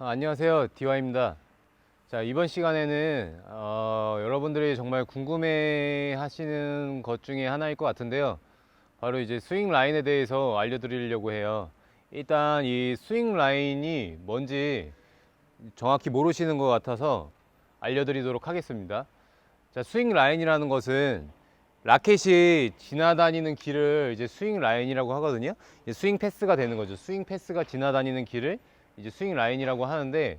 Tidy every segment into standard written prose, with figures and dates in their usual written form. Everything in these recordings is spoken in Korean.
안녕하세요, 디와입니다. 자, 이번 시간에는 여러분들이 정말 궁금해 하시는 것 중에 하나일 것 같은데요, 바로 이제 스윙 라인에 대해서 알려드리려고 해요. 일단 이 스윙 라인이 뭔지 정확히 모르시는 것 같아서 알려드리도록 하겠습니다. 자, 스윙 라인이라는 것은 라켓이 지나다니는 길을 이제 스윙 라인이라고 하거든요. 스윙 패스가 되는 거죠. 스윙 패스가 지나다니는 길을 이제 스윙 라인이라고 하는데,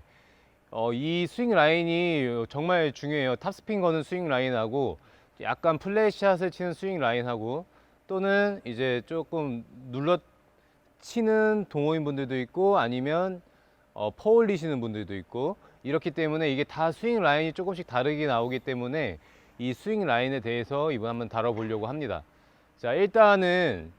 이 스윙 라인이 정말 중요해요. 탑스핀 거는 스윙 라인하고, 약간 플랫샷을 치는 스윙 라인하고, 또는 이제 조금 눌러 치는 동호인 분들도 있고, 아니면 퍼 올리시는 분들도 있고, 이렇기 때문에 이게 다 스윙 라인이 조금씩 다르게 나오기 때문에 이 스윙 라인에 대해서 이번 한번 다뤄보려고 합니다. 자, 일단은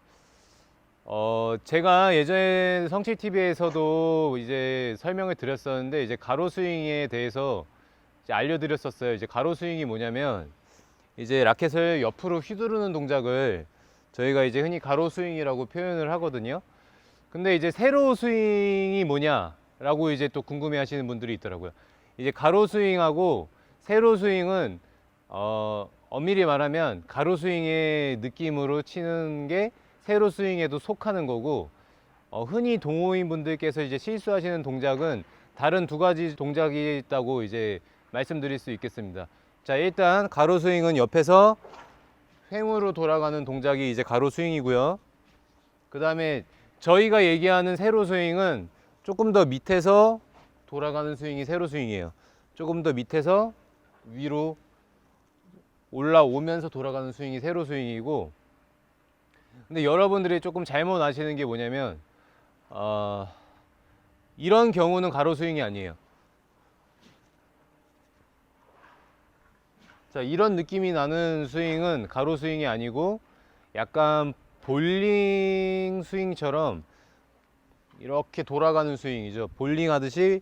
제가 예전에 성칠TV에서도 이제 설명을 드렸었는데, 이제 가로 스윙에 대해서 이제 알려드렸었어요. 이제 가로 스윙이 뭐냐면, 이제 라켓을 옆으로 휘두르는 동작을 저희가 이제 흔히 가로 스윙이라고 표현을 하거든요. 근데 이제 세로 스윙이 뭐냐라고 이제 또 궁금해 하시는 분들이 있더라고요. 이제 가로 스윙하고 세로 스윙은 엄밀히 말하면 가로 스윙의 느낌으로 치는 게 세로 스윙에도 속하는 거고, 흔히 동호인 분들께서 이제 실수하시는 동작은 다른 두 가지 동작이 있다고 이제 말씀드릴 수 있겠습니다. 자, 일단 가로 스윙은 옆에서 횡으로 돌아가는 동작이 이제 가로 스윙이고요. 그 다음에 저희가 얘기하는 세로 스윙은 조금 더 밑에서 돌아가는 스윙이 세로 스윙이에요. 조금 더 밑에서 위로 올라오면서 돌아가는 스윙이 세로 스윙이고, 근데 여러분들이 조금 잘못 아시는 게 뭐냐면, 이런 경우는 가로 스윙이 아니에요. 자, 이런 느낌이 나는 스윙은 가로 스윙이 아니고, 약간 볼링 스윙처럼 이렇게 돌아가는 스윙이죠. 볼링 하듯이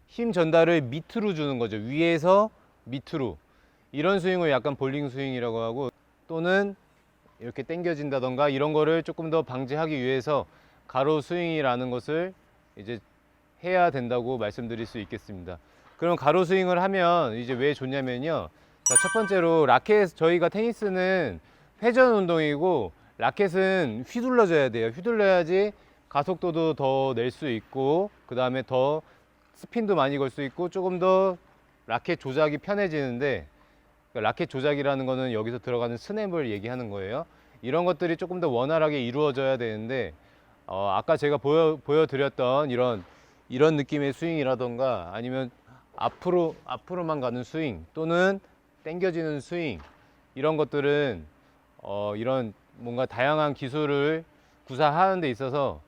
힘 전달을 밑으로 주는 거죠. 위에서 밑으로. 이런 스윙을 약간 볼링 스윙이라고 하고, 또는 이렇게 당겨진다던가 이런 거를 조금 더 방지하기 위해서 가로 스윙이라는 것을 이제 해야 된다고 말씀드릴 수 있겠습니다. 그럼 가로 스윙을 하면 이제 왜 좋냐면요. 자, 첫 번째로 라켓, 저희가 테니스는 회전 운동이고 라켓은 휘둘러줘야 돼요. 휘둘러야지 가속도도 더 낼 수 있고, 그 다음에 더 스핀도 많이 걸 수 있고, 조금 더 라켓 조작이 편해지는데, 라켓 조작이라는 거는 여기서 들어가는 스냅을 얘기하는 거예요. 이런 것들이 조금 더 원활하게 이루어져야 되는데, 아까 제가 보여드렸던 이런 느낌의 스윙이라던가, 아니면 앞으로만 가는 스윙, 또는 당겨지는 스윙, 이런 것들은 이런 뭔가 다양한 기술을 구사하는 데 있어서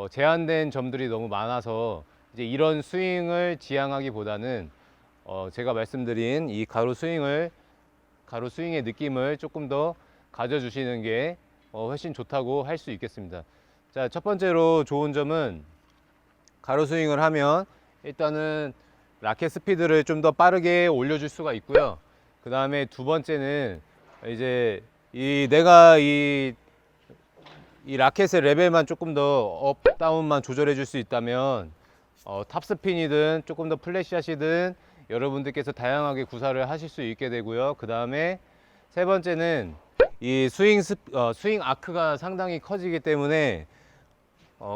제한된 점들이 너무 많아서, 이제 이런 스윙을 지향하기보다는 제가 말씀드린 이 가로 스윙의 느낌을 조금 더 가져주시는 게 훨씬 좋다고 할 수 있겠습니다. 자, 첫 번째로 좋은 점은, 가로 스윙을 하면 일단은 라켓 스피드를 좀 더 빠르게 올려줄 수가 있고요. 그 다음에 두 번째는 이제 내가 이 라켓의 레벨만 조금 더 업, 다운만 조절해 줄 수 있다면, 탑스핀이든 조금 더 플랫샷이든 여러분들께서 다양하게 구사를 하실 수 있게 되고요. 그 다음에 세 번째는 이 스윙 아크가 상당히 커지기 때문에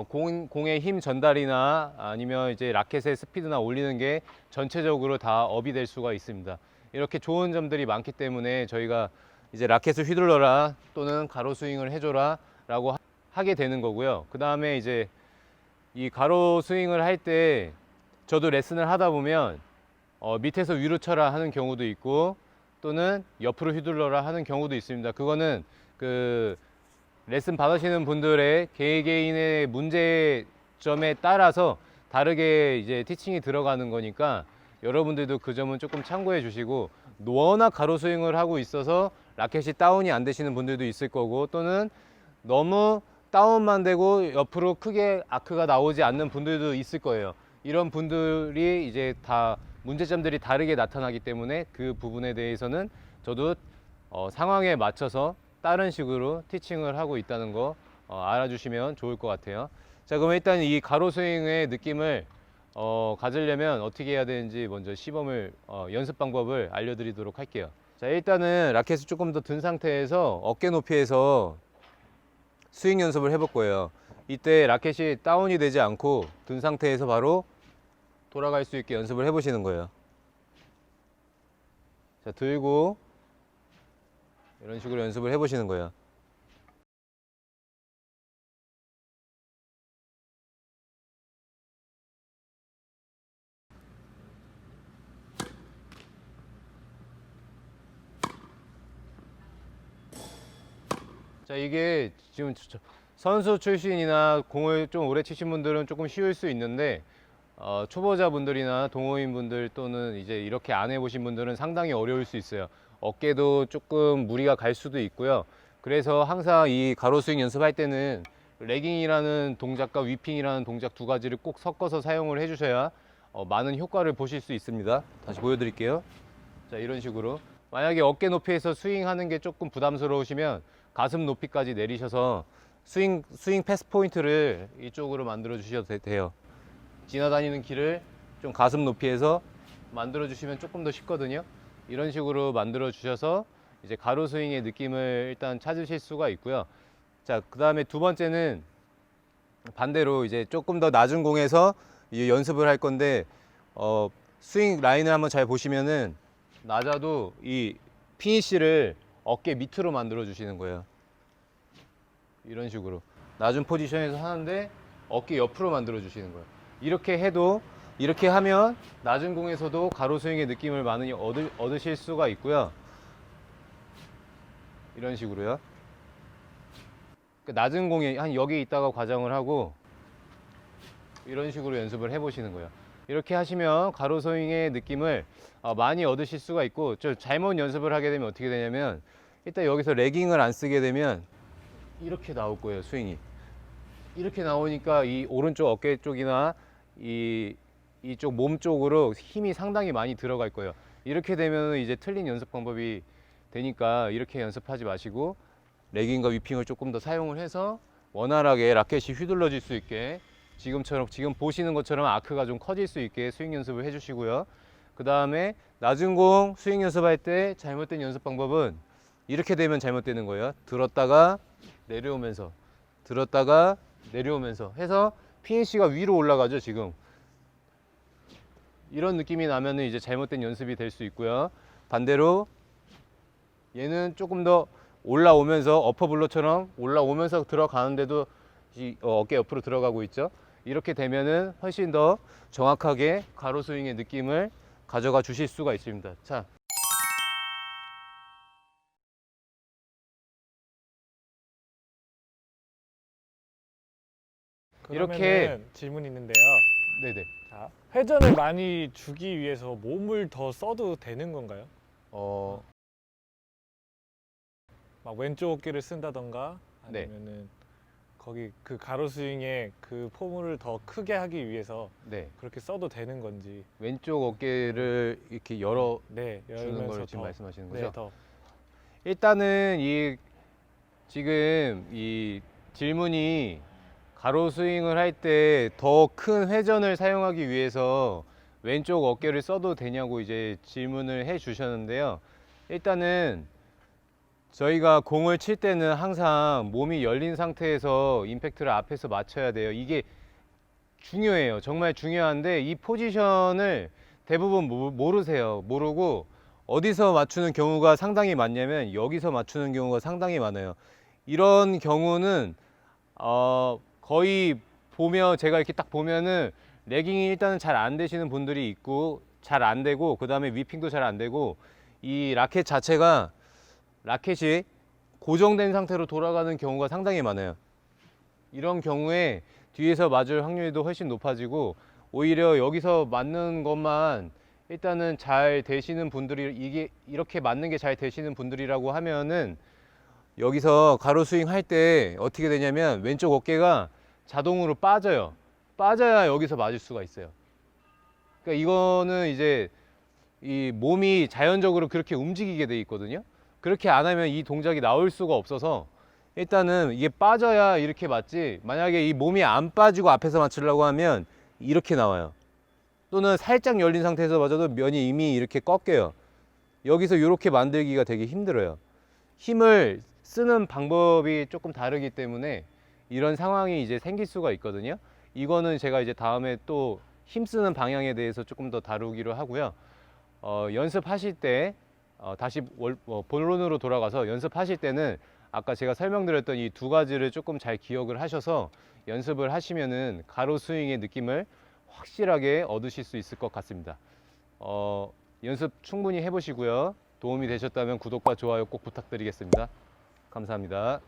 공의 힘 전달이나 아니면 이제 라켓의 스피드나 올리는 게 전체적으로 다 업이 될 수가 있습니다. 이렇게 좋은 점들이 많기 때문에 저희가 이제 라켓을 휘둘러라, 또는 가로 스윙을 해줘라 라고 하게 되는 거고요. 그 다음에 이제 이 가로 스윙을 할 때 저도 레슨을 하다 보면 밑에서 위로 쳐라 하는 경우도 있고, 또는 옆으로 휘둘러라 하는 경우도 있습니다. 그거는 그 레슨 받으시는 분들의 개개인의 문제점에 따라서 다르게 이제 티칭이 들어가는 거니까, 여러분들도 그 점은 조금 참고해 주시고, 워낙 가로 스윙을 하고 있어서 라켓이 다운이 안 되시는 분들도 있을 거고, 또는 너무 다운만 되고 옆으로 크게 아크가 나오지 않는 분들도 있을 거예요. 이런 분들이 이제 다 문제점들이 다르게 나타나기 때문에, 그 부분에 대해서는 저도 상황에 맞춰서 다른 식으로 티칭을 하고 있다는 거 알아주시면 좋을 것 같아요. 자, 그럼 일단 이 가로 스윙의 느낌을 가지려면 어떻게 해야 되는지 먼저 시범을 연습 방법을 알려드리도록 할게요. 자, 일단은 라켓을 조금 더 든 상태에서 어깨 높이에서 스윙 연습을 해볼 거예요. 이때 라켓이 다운이 되지 않고 든 상태에서 바로 돌아갈 수 있게 연습을 해보시는 거예요. 자, 들고 이런 식으로 연습을 해보시는 거예요. 자, 이게 지금 선수 출신이나 공을 좀 오래 치신 분들은 조금 쉬울 수 있는데 초보자분들이나 동호인분들 또는 이제 이렇게 안 해보신 분들은 상당히 어려울 수 있어요. 어깨도 조금 무리가 갈 수도 있고요. 그래서 항상 이 가로 스윙 연습할 때는 레깅이라는 동작과 위핑이라는 동작 두 가지를 꼭 섞어서 사용을 해주셔야 많은 효과를 보실 수 있습니다. 다시 보여드릴게요. 자, 이런 식으로 만약에 어깨 높이에서 스윙하는 게 조금 부담스러우시면 가슴 높이까지 내리셔서 스윙 패스 포인트를 이쪽으로 만들어 주셔도 돼요. 지나다니는 길을 좀 가슴 높이에서 만들어 주시면 조금 더 쉽거든요. 이런 식으로 만들어 주셔서 이제 가로 스윙의 느낌을 일단 찾으실 수가 있고요. 자, 그 다음에 두 번째는 반대로 이제 조금 더 낮은 공에서 연습을 할 건데 스윙 라인을 한번 잘 보시면은 낮아도 이 피니쉬를 어깨 밑으로 만들어 주시는 거예요. 이런 식으로 낮은 포지션에서 하는데 어깨 옆으로 만들어 주시는 거예요. 이렇게 해도, 이렇게 하면 낮은 공에서도 가로 스윙의 느낌을 많이 얻으실 수가 있고요. 이런 식으로요. 낮은 공에 한 여기 있다가 과장을 하고 이런 식으로 연습을 해 보시는 거예요. 이렇게 하시면 가로 스윙의 느낌을 많이 얻으실 수가 있고, 잘못 연습을 하게 되면 어떻게 되냐면 일단 여기서 레깅을 안 쓰게 되면 이렇게 나올 거예요. 스윙이 이렇게 나오니까 이 오른쪽 어깨 쪽이나 이쪽 몸 쪽으로 힘이 상당히 많이 들어갈 거예요. 이렇게 되면 이제 틀린 연습 방법이 되니까 이렇게 연습하지 마시고 레깅과 위핑을 조금 더 사용을 해서 원활하게 라켓이 휘둘러질 수 있게 지금 보시는 것처럼 아크가 좀 커질 수 있게 스윙 연습을 해주시고요. 그 다음에 낮은 공 스윙 연습할 때 잘못된 연습 방법은 이렇게 되면 잘못되는 거예요. 들었다가 내려오면서, 들었다가 내려오면서 해서 피니쉬가 위로 올라가죠. 지금 이런 느낌이 나면 이제 잘못된 연습이 될 수 있고요. 반대로 얘는 조금 더 올라오면서 어퍼블로처럼 올라오면서 들어가는데도 어깨 옆으로 들어가고 있죠. 이렇게 되면은 훨씬 더 정확하게 가로 스윙의 느낌을 가져가 주실 수가 있습니다. 자, 이렇게 질문이 있는데요. 네네. 자, 회전을 많이 주기 위해서 몸을 더 써도 되는 건가요? 막 왼쪽 어깨를 쓴다던가 아니면은 거기 그 가로 스윙의 그 포물을 더 크게 하기 위해서 네. 그렇게 써도 되는 건지. 왼쪽 어깨를 이렇게 열어 네, 주는 열면서 걸 지금 더, 말씀하시는 네, 거죠? 더. 일단은 지금 이 질문이 가로 스윙을 할 때 더 큰 회전을 사용하기 위해서 왼쪽 어깨를 써도 되냐고 이제 질문을 해 주셨는데요. 일단은 저희가 공을 칠 때는 항상 몸이 열린 상태에서 임팩트를 앞에서 맞춰야 돼요. 이게 중요해요. 정말 중요한데 이 포지션을 대부분 모르세요. 모르고 어디서 맞추는 경우가 상당히 많냐면 여기서 맞추는 경우가 상당히 많아요. 이런 경우는 거의 보면 제가 이렇게 딱 보면은 레깅이 일단은 잘 안 되시는 분들이 있고 잘 안 되고 그 다음에 위핑도 잘 안 되고 이 라켓 자체가 라켓이 고정된 상태로 돌아가는 경우가 상당히 많아요. 이런 경우에 뒤에서 맞을 확률도 훨씬 높아지고 오히려 여기서 맞는 것만 일단은 잘 되시는 분들이 이게 이렇게 맞는 게 잘 되시는 분들이라고 하면은 여기서 가로 스윙 할 때 어떻게 되냐면 왼쪽 어깨가 자동으로 빠져요. 빠져야 여기서 맞을 수가 있어요. 그러니까 이거는 이제 이 몸이 자연적으로 그렇게 움직이게 돼 있거든요. 그렇게 안 하면 이 동작이 나올 수가 없어서 일단은 이게 빠져야 이렇게 맞지, 만약에 이 몸이 안 빠지고 앞에서 맞추려고 하면 이렇게 나와요. 또는 살짝 열린 상태에서 맞아도 면이 이미 이렇게 꺾여요. 여기서 이렇게 만들기가 되게 힘들어요. 힘을 쓰는 방법이 조금 다르기 때문에 이런 상황이 이제 생길 수가 있거든요. 이거는 제가 이제 다음에 또 힘쓰는 방향에 대해서 조금 더 다루기로 하고요. 연습하실 때 다시 본론으로 돌아가서 연습하실 때는 아까 제가 설명드렸던 이 두 가지를 조금 잘 기억을 하셔서 연습을 하시면은 가로 스윙의 느낌을 확실하게 얻으실 수 있을 것 같습니다. 연습 충분히 해보시고요. 도움이 되셨다면 구독과 좋아요 꼭 부탁드리겠습니다. 감사합니다.